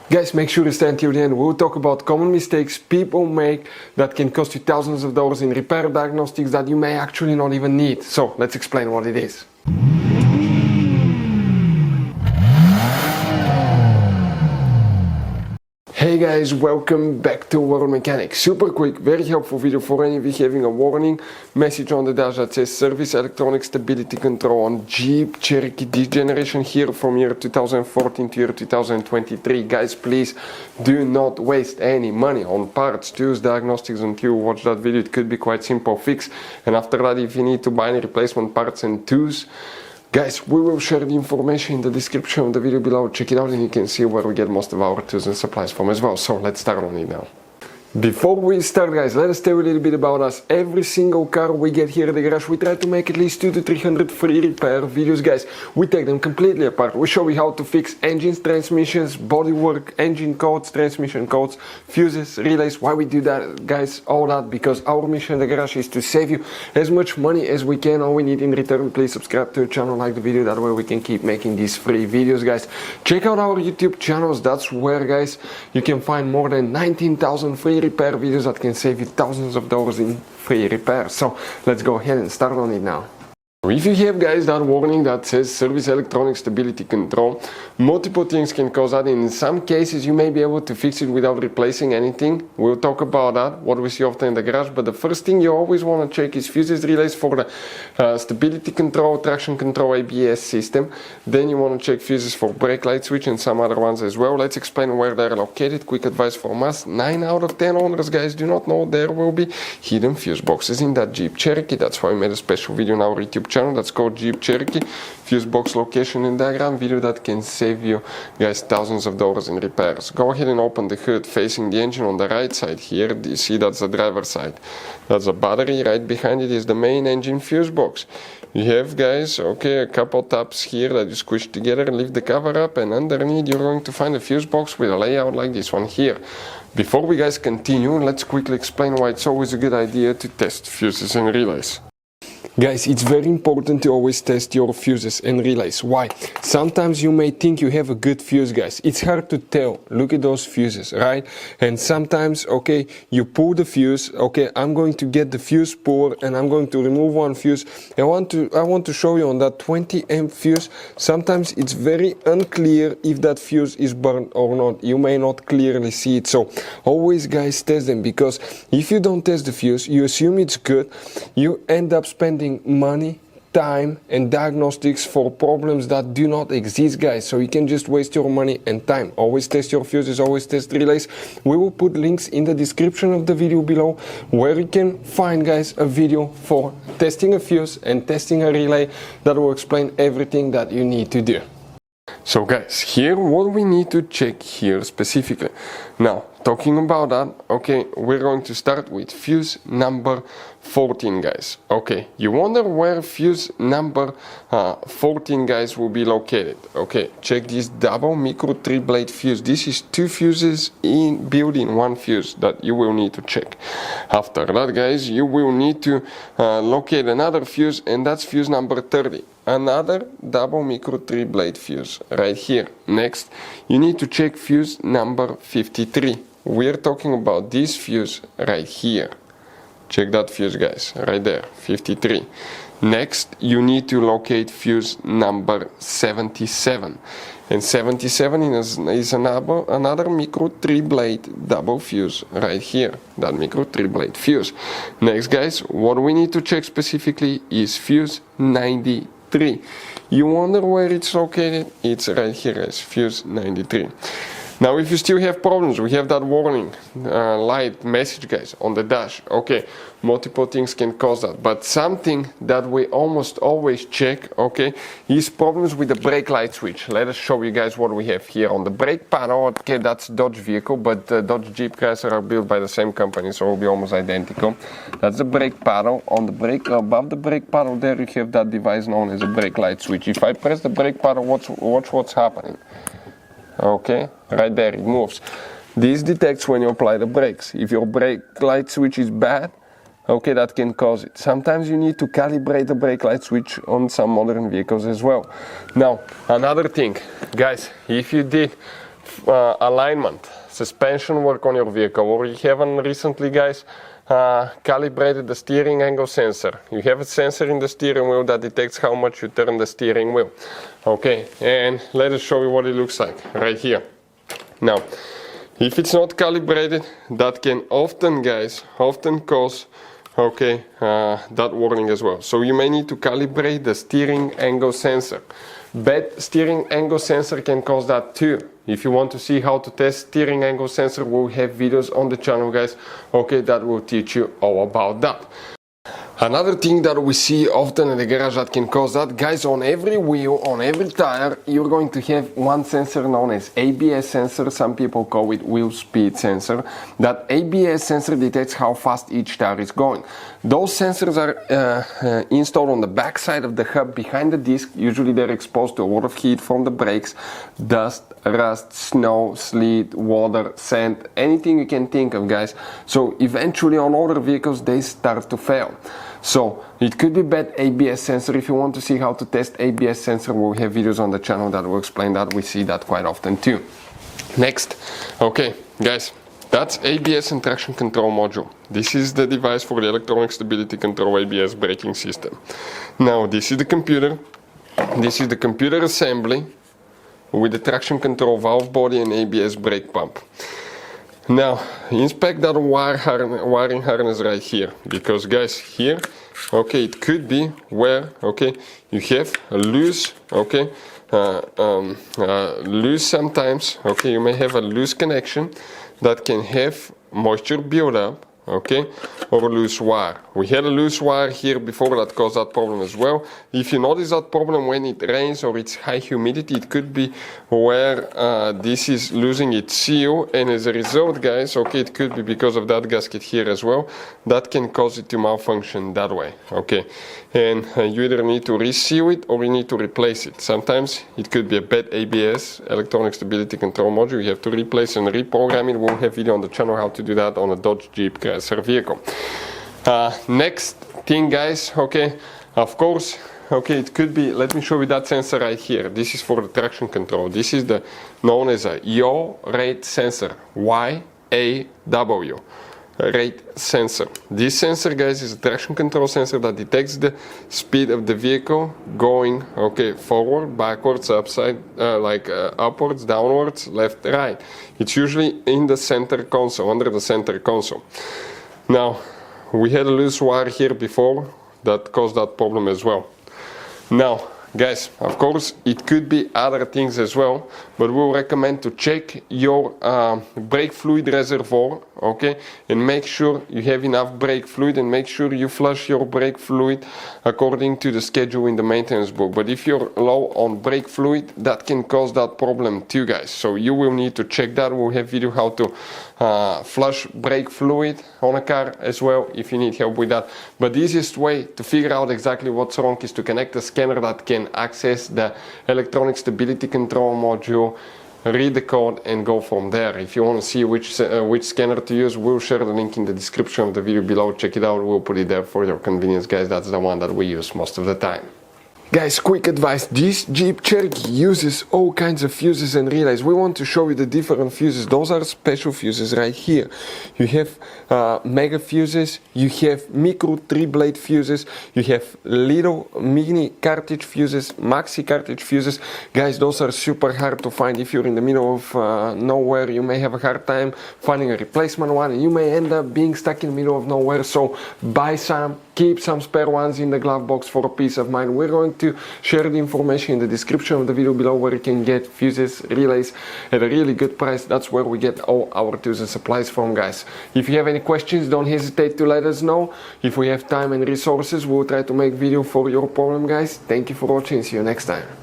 Guys, make sure to stay until the end. We'll talk about common mistakes people make that can cost you thousands of dollars in repair diagnostics that you may actually not even need. So let's explain what it is. Hey guys, welcome back to World Mechanics. Super quick, very helpful video for any of you having a warning message on the dash that says service electronic stability control on Jeep Cherokee this generation here from year 2014 to year 2023. Guys, please do not waste any money on parts, tools, diagnostics until you watch that video. It could be quite simple fix, and after that, if you need to buy any replacement parts and tools, guys, we will share the information in the description of the video below. Check it out and you can see where we get most of our tools and supplies from as well. So let's start on it now. Before we start, guys, let us tell you a little bit about us. Every single car we get here at the garage, we try to make at least 200 to 300 free repair videos, guys. We take them completely apart. We show you how to fix engines, transmissions, bodywork, engine codes, transmission codes, fuses, relays. Why we do that, guys? All that because our mission at the garage is to save you as much money as we can. All we need in return, please subscribe to the channel, like the video. That way we can keep making these free videos, guys. Check out our YouTube channels. That's where, guys, you can find more than 19,000 free repair videos that can save you thousands of dollars in free repair. So let's go ahead and start on it now. If you have, guys, that warning that says service electronic stability control, multiple things can cause that. In some cases you may be able to fix it without replacing anything. We'll talk about that, what we see often in the garage. But the first thing you always want to check is fuses, relays for the stability control, traction control, ABS system. Then you want to check fuses for brake light switch and some other ones as well. Let's explain where they're located. Quick advice from us: 9 out of 10 owners, guys, do not know there will be hidden fuse boxes in that Jeep Cherokee. That's why we made a special video on our YouTube channel that's called Jeep Cherokee fuse box location and diagram video that can save you, guys, thousands of dollars in repairs. Go ahead and open the hood facing the engine on the right side here. You see that's the driver's side. That's the battery. Right behind it is the main engine fuse box. You have, guys, okay, a couple tabs here that you squish together and lift the cover up, and underneath you're going to find a fuse box with a layout like this one here. Before we, guys, continue, let's quickly explain why it's always a good idea to test fuses and relays. Guys, it's very important to always test your fuses and relays. Why? Sometimes you may think you have a good fuse, guys. It's hard to tell. Look at those fuses, right? And sometimes, okay, you pull the fuse. Okay, I'm going to get the fuse puller and I'm going to remove one fuse. I want to show you on that 20 amp fuse. Sometimes it's very unclear if that fuse is burned or not. You may not clearly see it. So always, guys, test them, because if you don't test the fuse, you assume it's good. You end up spending money, time and diagnostics for problems that do not exist, guys. So you can just waste your money and time. Always test your fuses, always test relays. We will put links in the description of the video below where you can find, guys, a video for testing a fuse and testing a relay that will explain everything that you need to do. So, guys, here what we need to check here specifically. Now, talking about that, okay, we're going to start with fuse number 14, guys. Okay, you wonder where fuse number 14, guys, will be located. Okay, check this double micro 3-blade fuse. This is 2 fuses built in 1 fuse that you will need to check. After that, guys, you will need to locate another fuse, and that's fuse number 30. Another double micro 3-blade fuse right here. Next, you need to check fuse number 53. We're talking about this fuse right here. Check that fuse, guys, right there, 53. Next, you need to locate fuse number 77. And 77 is another micro 3-blade double fuse right here, that micro 3-blade fuse. Next, guys, what we need to check specifically is fuse 93. You wonder where it's located? It's right here, guys, fuse 93. Now, if you still have problems, we have that warning light message, guys, on the dash. Okay, multiple things can cause that, but something that we almost always check, okay, is problems with the brake light switch. Let us show you guys what we have here on the brake panel. Okay, that's Dodge vehicle, but Dodge Jeep Chrysler are built by the same company, so it will be almost identical. That's the brake panel. On the brake, above the brake panel there, you have that device known as a brake light switch. If I press the brake panel, watch what's happening. Okay, right there, it moves. This detects when you apply the brakes. If your brake light switch is bad, okay, that can cause it. Sometimes you need to calibrate the brake light switch on some modern vehicles as well. Now, another thing, guys, if you did alignment, suspension work on your vehicle, or you haven't recently, guys, calibrated the steering angle sensor. You have a sensor in the steering wheel that detects how much you turn the steering wheel. Okay, and let us show you what it looks like right here. Now, if it's not calibrated, that can often, guys, cause, okay, that warning as well. So you may need to calibrate the steering angle sensor. Bad steering angle sensor can cause that too. If you want to see how to test steering angle sensor, we'll have videos on the channel, guys, okay, that will teach you all about that. Another thing that we see often in the garage that can cause that, guys, on every wheel, on every tire, you're going to have one sensor known as ABS sensor. Some people call it wheel speed sensor. That ABS sensor detects how fast each tire is going. Those sensors are installed on the back side of the hub behind the disc. Usually they're exposed to a lot of heat from the brakes, dust, rust, snow, sleet, water, sand, anything you can think of, guys. So eventually on older vehicles they start to fail. So it could be bad ABS sensor. If you want to see how to test ABS sensor, we'll have videos on the channel that will explain that. We see that quite often too. Next, okay, guys, that's ABS and traction control module. This is the device for the electronic stability control ABS braking system. Now this is the computer. This is the computer assembly with the traction control valve body and ABS brake pump. Now inspect that wiring harness right here, because, guys, here, okay, it could be where, okay, you have a loose, okay, loose sometimes, okay, you may have a loose connection that can have moisture buildup, okay, or a loose wire. We had a loose wire here before that caused that problem as well. If you notice that problem when it rains or it's high humidity, it could be where this is losing its seal, and as a result, guys, okay, it could be because of that gasket here as well. That can cause it to malfunction that way, okay, and you either need to reseal it or you need to replace it. Sometimes it could be a bad ABS, electronic stability control module. You have to replace and reprogram it. We'll have video on the channel how to do that on a Dodge Jeep vehicle. Next thing, guys, okay, of course, okay, it could be, let me show you that sensor right here. This is for the traction control. This is the known as a yaw rate sensor, YAW rate sensor. This sensor, guys, is a traction control sensor that detects the speed of the vehicle going, okay, forward, backwards, upside, upwards, downwards, left, right. It's usually in the center console, under the center console. Now, we had a loose wire here before that caused that problem as well. Now, guys, of course, it could be other things as well, but we'll recommend to check your brake fluid reservoir, okay, and make sure you have enough brake fluid, and make sure you flush your brake fluid according to the schedule in the maintenance book. But if you're low on brake fluid, that can cause that problem too, guys. So you will need to check that. We'll have video how to flush brake fluid on a car as well if you need help with that. But the easiest way to figure out exactly what's wrong is to connect a scanner that can access the electronic stability control module, read the code, and go from there. If you want to see which scanner to use, we'll share the link in the description of the video below. Check it out. We'll put it there for your convenience, guys. That's the one that we use most of the time. Guys, quick advice, this Jeep Cherokee uses all kinds of fuses and relays. We want to show you the different fuses. Those are special fuses right here. You have mega fuses, you have micro 3-blade fuses, you have little mini cartridge fuses, maxi cartridge fuses. Guys, those are super hard to find. If you're in the middle of nowhere, you may have a hard time finding a replacement one, and you may end up being stuck in the middle of nowhere. So buy some, keep some spare ones in the glove box for peace of mind. We're going to share the information in the description of the video below where you can get fuses, relays at a really good price. That's where we get all our tools and supplies from, guys. If you have any questions, don't hesitate to let us know. If we have time and resources, we'll try to make video for your problem, guys. Thank you for watching. See you next time.